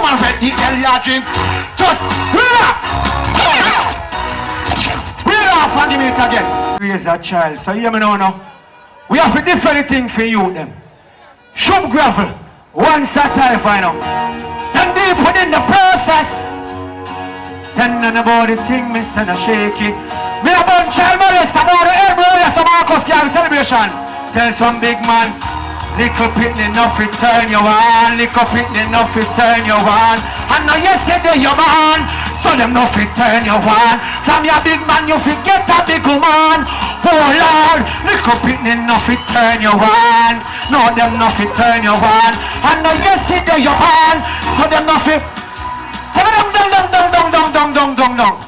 man read the hell you drink. Just relax. Relax and give me it again. Raise a child, so hear me now. We have a different thing for you them. Shove gravel, one Sativa now. Then deep within the process. Then none about the thing, Mr. and shaky. Me about child molest about the Reverence of Marcus Garvey celebration. Tell some big man, little pitney enough to turn you on, little pitney enough to turn you on. And now yesterday you man, so them enough to turn you on. From your big man you forget a big woman. Oh Lord, little pitney enough to turn you on. No them enough to turn you on. And now yesterday you man, so them enough to dong.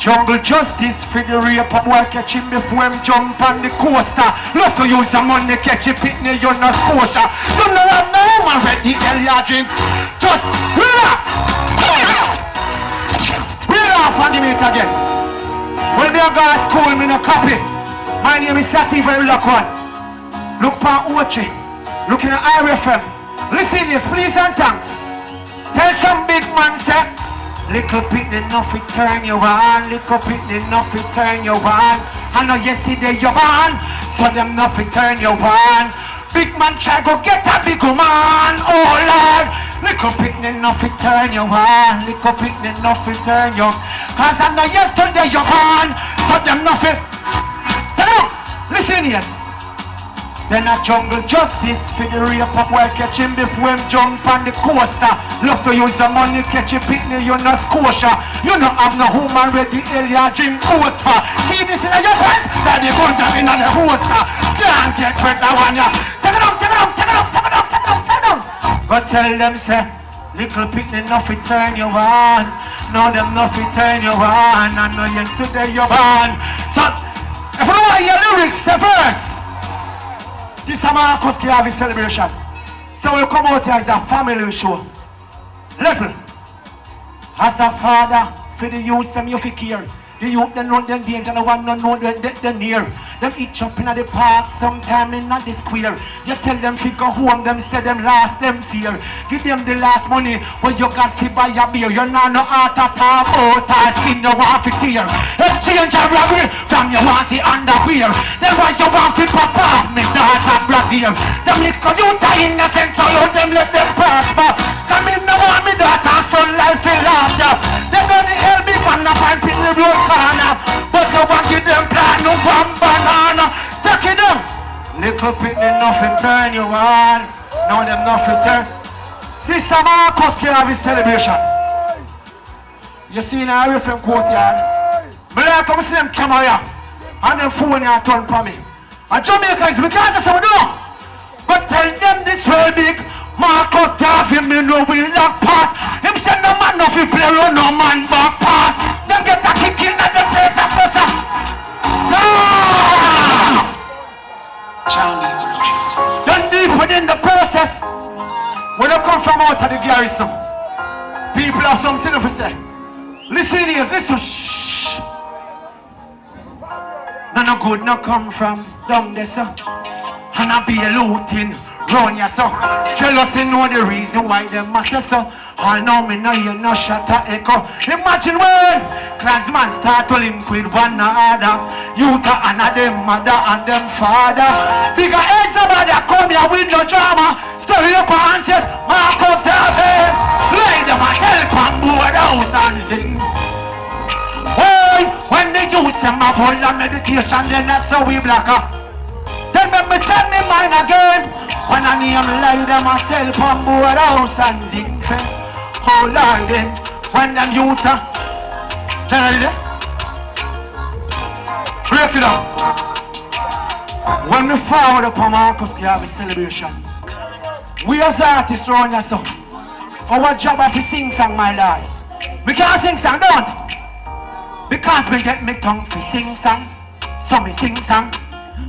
Jungle justice for the rape of boy catch him before him jump on the coaster. Love to use the money catch a pitney, you're not kosher. You know what now, man, read the hell you drink. Just relax. Relax and give me it again. When they go to school, me no copy. My name is Sativa, look one. Look for Ochi. Looking at IRFM. Listen this, please and thanks. Tell some big man say, little bit enough to turn you on, little bit enough to turn you on. I know yesterday you on, so them enough to turn you on. Big man try go get a big man, oh Lord. Little bit enough to turn you on, little bit enough to turn you. Cause I know yesterday you on, so them enough to. Listen here. Then a jungle justice for the rape of boy catch him before him jump on the coaster. Love to use the money catch a pitney, you're not kosher. You don't have no woman ready hell you drink oats for. See this in your pants? That you put them in the holster. Can't get rid of one ya. Take it down. But tell them say, little pitney enough to turn you on. No them enough to turn you on. I know yesterday you're born. So, if you want your lyrics, the verse. This is a Marcus Garvey celebration. So we'll come out here as a family show. Level. As a father, for the youth, them you fi care. The youth, they know them danger, the one don't know them near. Them each up in the park, sometime in the square. You tell them fi go home, them say them last, them fear. Give them the last money, but you got to buy a beer. You're not no heart attack, out or skin, you want to tear. Exchange a robbery, from you want the underwear. Then why you want to pop off, me daughter brother. Them little youth are innocent, so you them let them prosper. Come in, no want me daughter, son life in laughter. They gonna help me man up and pin the road corner. But you want to give them plan, no one banana. Take it down. Little bit enough to turn you on. Now them not to turn. This is a Marcus Garvey celebration. You see in a from courtyard. But I come see them camera and them phone here turn for me. And Jamaica is because of some no. But tell them this very big. Marcus Garvey me no will lock part. Him say no man no fi play run no man back part. Them get a kick in at the place of pressure. No! Then deep within the process. When you come from out of the garrison, people have something to say. Listen here, listen. Shh. No good no come from down there, sir. And I be a looting. Run ya so. Jealousy know the reason why them matter so. All know me know you no shot a echo. Imagine when clansmen start to link with one another. Youth and them mother and them father. Bigger heads about that come here with no drama. Story up and says Marcus Garvey. Lay them a help on board house and sing. Boy, when the youth them a hold on meditation, then that's how we black up. Then me check me mind again. When I name like them a tell from board house and sing. Oh Lord then, when them youth tell you break it up. When we forward upon Marcus Garvey celebration, we as artists around here so. Our job is to sing song, my lord. We can't sing song, don't. Because we get me tongue to sing song. So me sing song.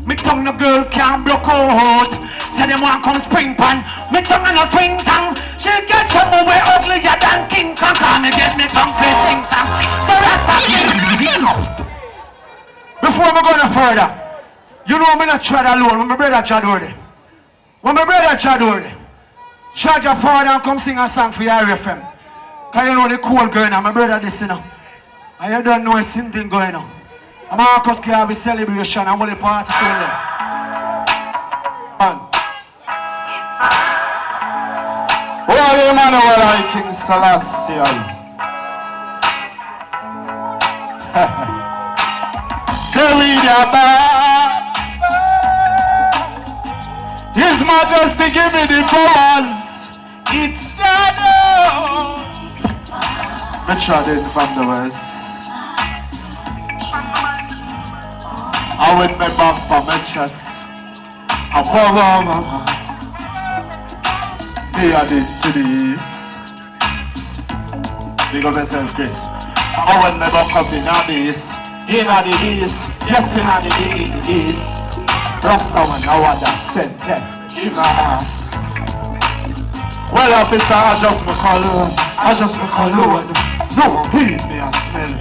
Me tongue no girl can't block out. Say them want come spring pan. Me tongue no swing song. She get some way uglier than King Kong. Me get me tongue to sing song. So that's that. Before we go no further, you know me not tread alone. When my brother Jah Dore. When my brother Jah Dore charge a father and come sing a song for your RFM. Because you know the cold going on, my brother this, you know. And you don't know a same thing going on. And Marcus Garvey celebration and all the party show there. Holy Emmanuel, I King Selassie. His Majesty give me the powers. It's shadow. Me trodden from the west. I with my back for my chest. I me I did to the east. Big up yourself, Chris. I with my back up in the east. In the east. Yes, in the east. Rasta man, I want that sent them in my ass. Well, officer, I just me cologne. I just me cologne. No, heed me and smell.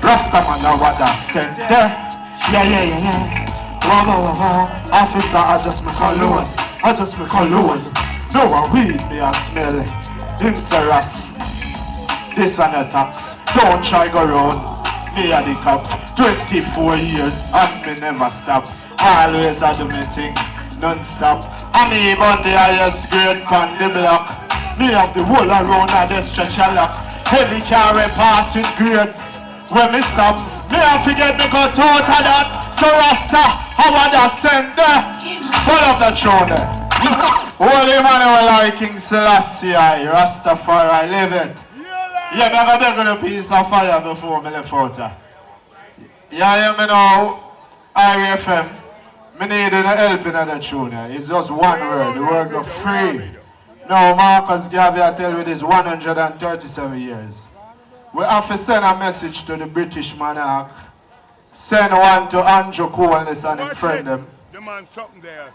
Rasta man, I want that sent there. Yeah. Wow. Officer, I just me cologne. I just me cologne. No one weed me and smell. Him say Ras. This and a tax. Don't try go round. Me and the cops. 24 years and me never stop. Always I do me thing, non-stop. And even the highest grade on the block. Me have the whole around at the stretch a lock. Heavy carry pass with grades. When me stop, me have to get me cut out of that. So Rasta, I want to send there. Pull up the throne there. Holy Emmanuel, I King Selassie, Rastafari, live it. Yeah, me have been a piece of fire before me left out there. Yeah, me know, IRFM. Me need a help in that tune. It's just one word. The word go free. Now Marcus Garvey I tell you this 137 years. We have to send a message to the British monarch. Send one to Andrew Coolness and his friend them.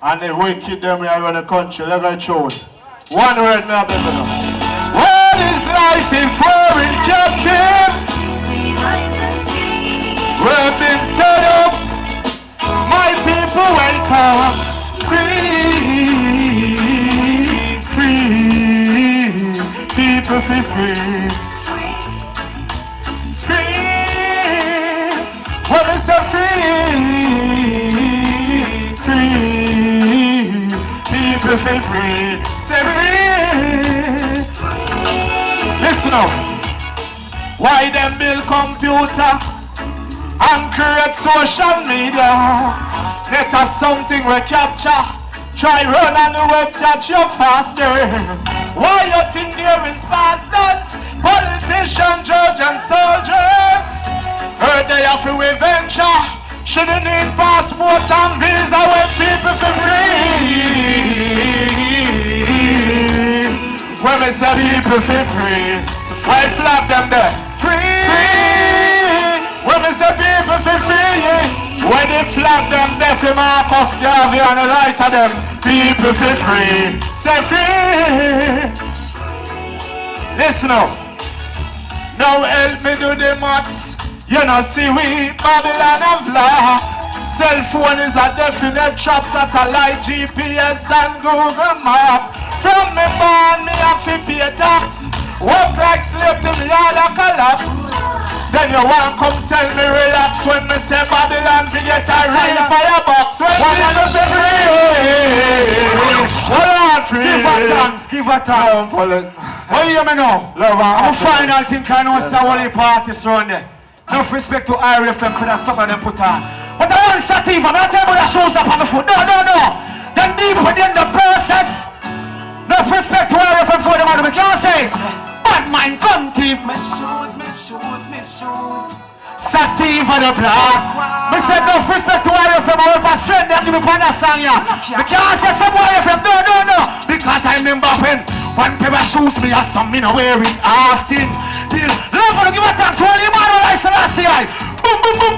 And the wicked them we are in the country. Let go choose. One word me have to know. What is life in foreign captive? We've been set up. My people welcome, free, people feel free, what is so free, people feel free, say free. Listen up, why them build computer? And create social media. Let us something we capture. Try run on the web catch you faster. Why you think there is pastors, politicians, judge and soldiers? Heard they have to venture. Shouldn't need passport and visa when people feel free. When we say people feel free, I flag them there. Free. When we say people feel free, when they flag them, they say Marcus Garvey and the right of them, people feel free. Say free. Listen up. Now help me do the maths. You know see we Babylon of law. Cell phone is a definite trap. Satellite, GPS and Google Map. From me born, me have to pay tax. Work like slave to me all a collapse. Then you want come tell me relax when me say Babylon forget a real firebox. When you do the free, hold on free. Give a thanks. What do you mean now? I'm a final thing I know it's a holy party around there. No respect to IRFM for that stuff them put on. But I want Sativa, I'm not telling you that shows up on the foot. No. Then deep within the process. No respect to IRFM for them, I can't say. Bad mind come keep my shoes. Sativa the block. Me said no respect to IRFM, I will pass straight there to me for that song here. Me can't say some IRFM, no. Because I'm Mbappé. One pair of shoes me have some, me no wear it often. Love to give a thanks to all the man who likes the last year. Boom.